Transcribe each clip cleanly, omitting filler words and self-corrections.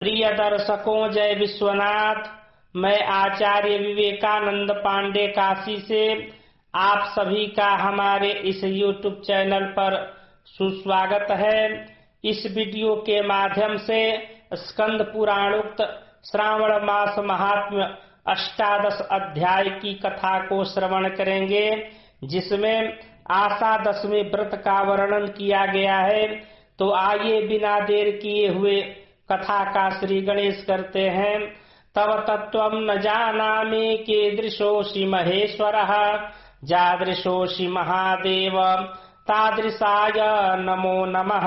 प्रिय दर्शकों, जय विश्वनाथ। मैं आचार्य विवेकानंद पांडे काशी से आप सभी का हमारे इस YouTube चैनल पर सुस्वागत है। इस वीडियो के माध्यम से स्कंद पुराणोक्त श्रावण मास महात्म्य अष्टादश अध्याय की कथा को श्रवण करेंगे, जिसमें आषा दशमी व्रत का वर्णन किया गया है। तो आइए बिना देर किए हुए कथा का श्री गणेश करते हैं। तव तत्त्वं न जानामि कीदृशोऽसि महेश्वरः, जादृशोऽसि महादेव तादृशाय नमो नमः।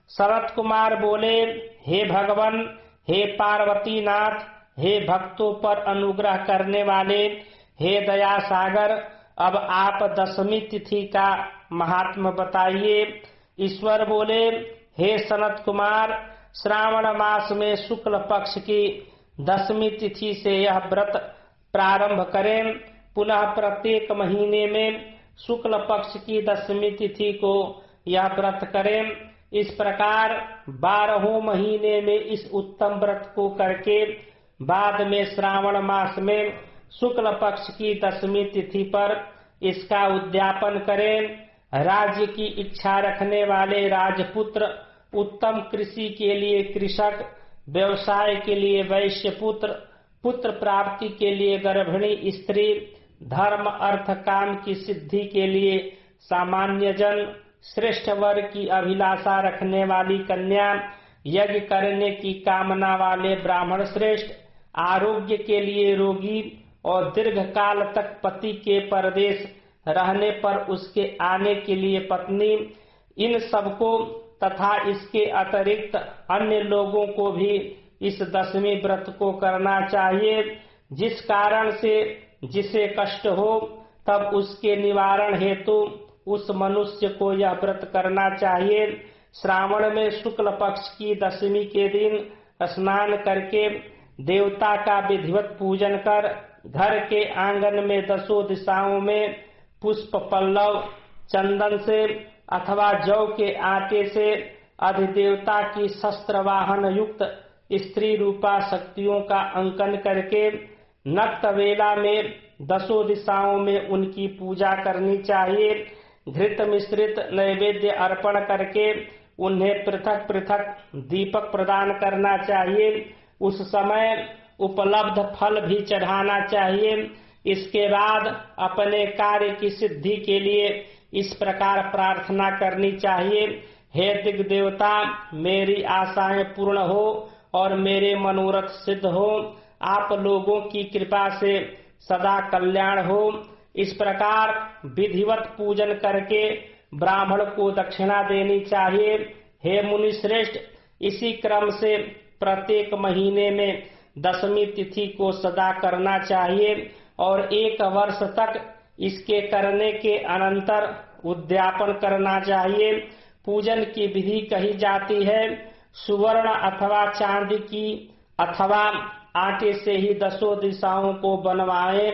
शरत कुमार बोले, हे भगवन, हे पार्वती नाथ, हे भक्तों पर अनुग्रह करने वाले, हे दया सागर, अब आप दशमी तिथि का महात्म्य बताइए। ईश्वर बोले, हे सनत कुमार, श्रावण मास में शुक्ल पक्ष की दशमी तिथि से यह व्रत प्रारंभ करें। पुनः प्रत्येक महीने में शुक्ल पक्ष की दशमी तिथि को यह व्रत करें। इस प्रकार 12 महीने में इस उत्तम व्रत को करके बाद में श्रावण मास में शुक्ल पक्ष की दशमी तिथि पर इसका उद्यापन करें। राज्य की इच्छा रखने वाले राजपुत्र, उत्तम कृषि के लिए कृषक, व्यवसाय के लिए वैश्य पुत्र, पुत्र प्राप्ति के लिए गर्भिणी स्त्री, धर्म अर्थ काम की सिद्धि के लिए सामान्य जन, श्रेष्ठ वर की अभिलाषा रखने वाली कन्या, यज्ञ करने की कामना वाले ब्राह्मण श्रेष्ठ, आरोग्य के लिए रोगी और दीर्घ काल तक पति के परदेश रहने पर उसके आने के लिए पत्नी, इन सबको तथा इसके अतिरिक्त अन्य लोगों को भी इस दशमी व्रत को करना चाहिए। जिस कारण से जिसे कष्ट हो, तब उसके निवारण हेतु उस मनुष्य को यह व्रत करना चाहिए। श्रावण में शुक्ल पक्ष की दशमी के दिन स्नान करके देवता का विधिवत पूजन कर घर के आंगन में 10 दिशाओं में पुष्प पल्लव चंदन से अथवा जौ के आटे से अधिदेवता की शस्त्र वाहन युक्त स्त्री रूपा शक्तियों का अंकन करके नक्त वेला में 10 दिशाओं में उनकी पूजा करनी चाहिए। घृत मिश्रित नैवेद्य अर्पण करके उन्हें पृथक पृथक दीपक प्रदान करना चाहिए। उस समय उपलब्ध फल भी चढ़ाना चाहिए। इसके बाद अपने कार्य की सिद्धि के लिए इस प्रकार प्रार्थना करनी चाहिए, हे दिग् देवता, मेरी आशाएं पूर्ण हो और मेरे मनोरथ सिद्ध हो। आप लोगों की कृपा से सदा कल्याण हो। इस प्रकार विधिवत पूजन करके ब्राह्मण को दक्षिणा देनी चाहिए। हे मुनि श्रेष्ठ, इसी क्रम से प्रत्येक महीने में दशमी तिथि को सदा करना चाहिए और 1 वर्ष तक इसके करने के अनंतर उद्यापन करना चाहिए। पूजन की विधि कही जाती है, सुवर्ण अथवा चांदी की अथवा आटे से ही 10 दिशाओं को बनवाएं।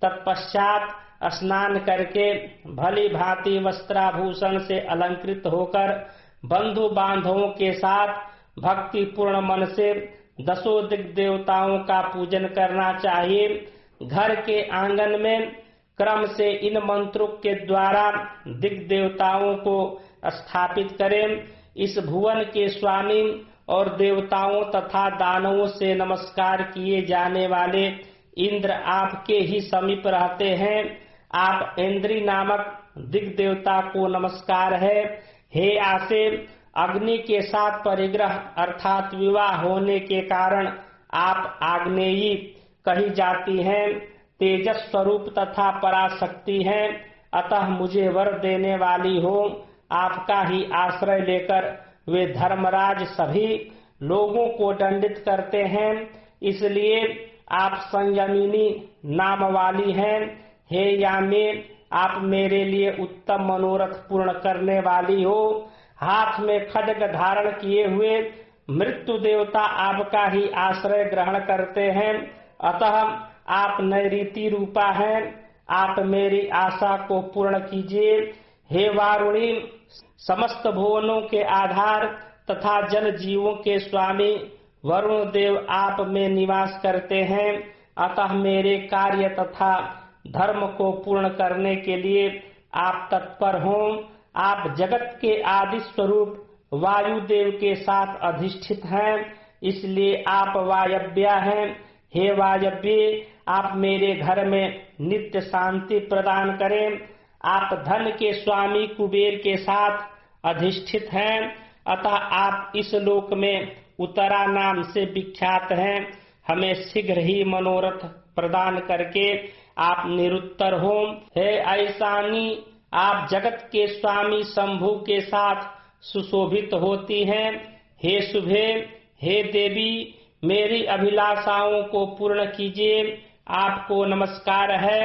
तत्पश्चात स्नान करके भली भांति वस्त्राभूषण से अलंकृत होकर बंधु बांधवों के साथ भक्ति पूर्ण मन से 10 दिग् देवताओं का पूजन करना चाहिए। घर के आंगन में क्रम से इन मंत्रों के द्वारा दिग् देवताओं को स्थापित करें। इस भुवन के स्वामी और देवताओं तथा दानवों से नमस्कार किए जाने वाले इंद्र आपके ही समीप रहते हैं। आप इंद्री नामक दिग् देवता को नमस्कार है। हे आसे, अग्नि के साथ परिग्रह अर्थात विवाह होने के कारण आप आग्नेयी कही जाती हैं, तेजस स्वरूप तथा पराशक्ति हैं। अतः मुझे वर देने वाली हो। आपका ही आश्रय लेकर वे धर्मराज सभी लोगों को दंडित करते हैं, इसलिए आप संयमिनी नाम वाली हैं। हे यामे, आप मेरे लिए उत्तम मनोरथ पूर्ण करने वाली हो। हाथ में खड्ग धारण किए हुए मृत्यु देवता आपका ही आश्रय ग्रहण करते हैं, अतः आप नैऋति रूपा हैं। आप मेरी आशा को पूर्ण कीजिए। हे वारुणी, समस्त भुवनों के आधार तथा जन जीवों के स्वामी वरुण देव आप में निवास करते हैं, अतः मेरे कार्य तथा धर्म को पूर्ण करने के लिए आप तत्पर हों। आप जगत के आदि स्वरूप वायुदेव के साथ अधिष्ठित हैं, इसलिए आप वायव्या हैं। हे वायव्य, आप मेरे घर में नित्य शांति प्रदान करें। आप धन के स्वामी कुबेर के साथ अधिष्ठित हैं, अतः आप इस लोक में उत्तरा नाम से विख्यात हैं। हमें शीघ्र ही मनोरथ प्रदान करके आप निरुत्तर हो। हे ऐसानी, आप जगत के स्वामी शंभु के साथ सुशोभित होती हैं। हे शुभे, हे देवी, मेरी अभिलाषाओं को पूर्ण कीजिए। आपको नमस्कार है।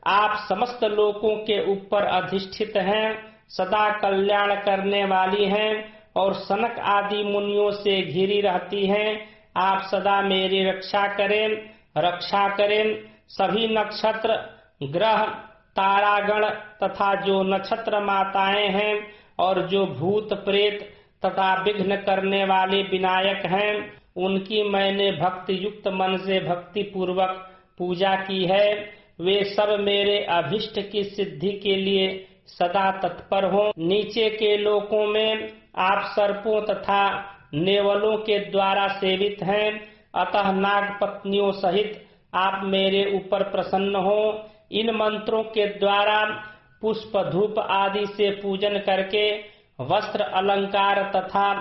आप समस्त लोकों के ऊपर अधिष्ठित हैं, सदा कल्याण करने वाली हैं और सनक आदि मुनियों से घिरी रहती हैं। आप सदा मेरी रक्षा करें। सभी नक्षत्र, ग्रह, तारागण तथा जो नक्षत्र माताएं हैं और जो भूत प्रेत तथा विघ्न करने वाले विनायक हैं, उनकी मैंने भक्ति युक्त मन से भक्ति पूर्वक पूजा की है। वे सब मेरे अभिष्ट की सिद्धि के लिए सदा तत्पर हों। नीचे के लोकों में आप सर्पों तथा नेवलों के द्वारा सेवित हैं, अतः नाग पत्नियों सहित आप मेरे ऊपर प्रसन्न हो। इन मंत्रों के द्वारा पुष्प धूप आदि से पूजन करके वस्त्र अलंकार तथा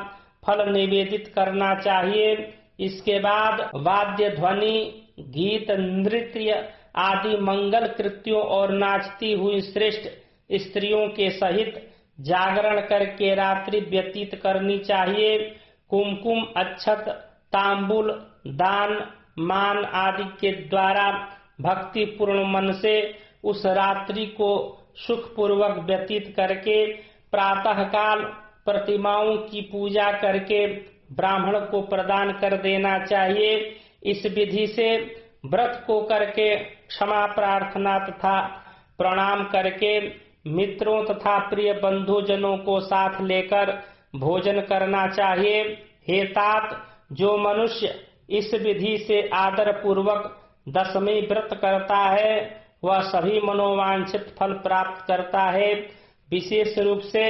फल निवेदित करना चाहिए। इसके बाद वाद्य ध्वनि, गीत, नृत्य आदि मंगल कृत्यों और नाचती हुई श्रेष्ठ स्त्रियों के सहित जागरण करके रात्रि व्यतीत करनी चाहिए। कुमकुम, अक्षत, तांबूल, दान, मान आदि के द्वारा भक्ति पूर्ण मन से उस रात्रि को सुख पूर्वक व्यतीत करके प्रातः काल प्रतिमाओं की पूजा करके ब्राह्मण को प्रदान कर देना चाहिए। इस विधि से व्रत को करके क्षमा प्रार्थना तथा प्रणाम करके मित्रों तथा प्रिय बंधुजनों को साथ लेकर भोजन करना चाहिए। हे तात, जो मनुष्य इस विधि से आदर पूर्वक दशमी व्रत करता है, वह सभी मनोवांछित फल प्राप्त करता है। विशेष रूप से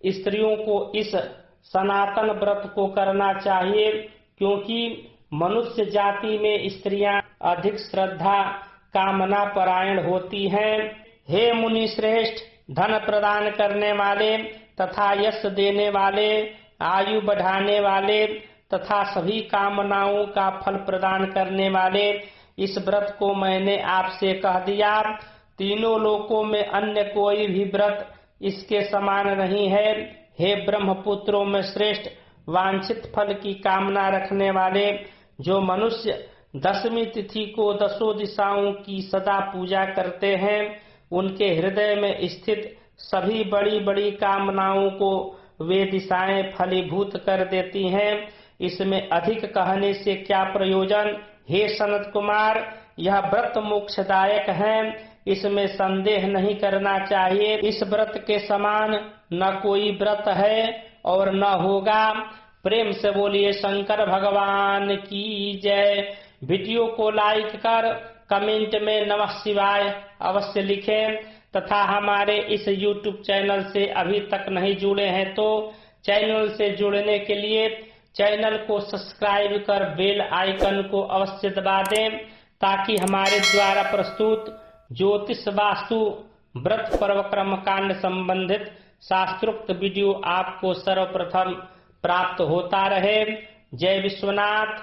स्त्रियों को इस सनातन व्रत को करना चाहिए, क्योंकि मनुष्य जाति में स्त्रियां अधिक श्रद्धा कामना परायण होती हैं। हे मुनि श्रेष्ठ, धन प्रदान करने वाले तथा यश देने वाले, आयु बढ़ाने वाले तथा सभी कामनाओं का फल प्रदान करने वाले इस व्रत को मैंने आपसे कह दिया। तीनों लोकों में अन्य कोई भी व्रत इसके समान नहीं है। हे ब्रह्मपुत्रों में श्रेष्ठ, वांछित फल की कामना रखने वाले जो मनुष्य दशमी तिथि को दसों दिशाओं की सदा पूजा करते हैं, उनके हृदय में स्थित सभी बड़ी बड़ी कामनाओं को वे दिशाएं फलीभूत कर देती हैं। इसमें अधिक कहने से क्या प्रयोजन। हे सनत कुमार, यह व्रत मोक्षदायक है, इसमें संदेह नहीं करना चाहिए। इस व्रत के समान न कोई व्रत है और न होगा। प्रेम से बोलिए शंकर भगवान की जय। वीडियो को लाइक कर कमेंट में नमः शिवाय अवश्य लिखें तथा हमारे इस YouTube चैनल से अभी तक नहीं जुड़े हैं तो चैनल से जुड़ने के लिए चैनल को सब्सक्राइब कर बेल आइकन को अवश्य दबा दें, ताकि हमारे द्वारा प्रस्तुत ज्योतिष वास्तु व्रत पर्व कर्म कांड संबंधित शास्त्रोक्त वीडियो आपको सर्वप्रथम प्राप्त होता रहे। जय विश्वनाथ।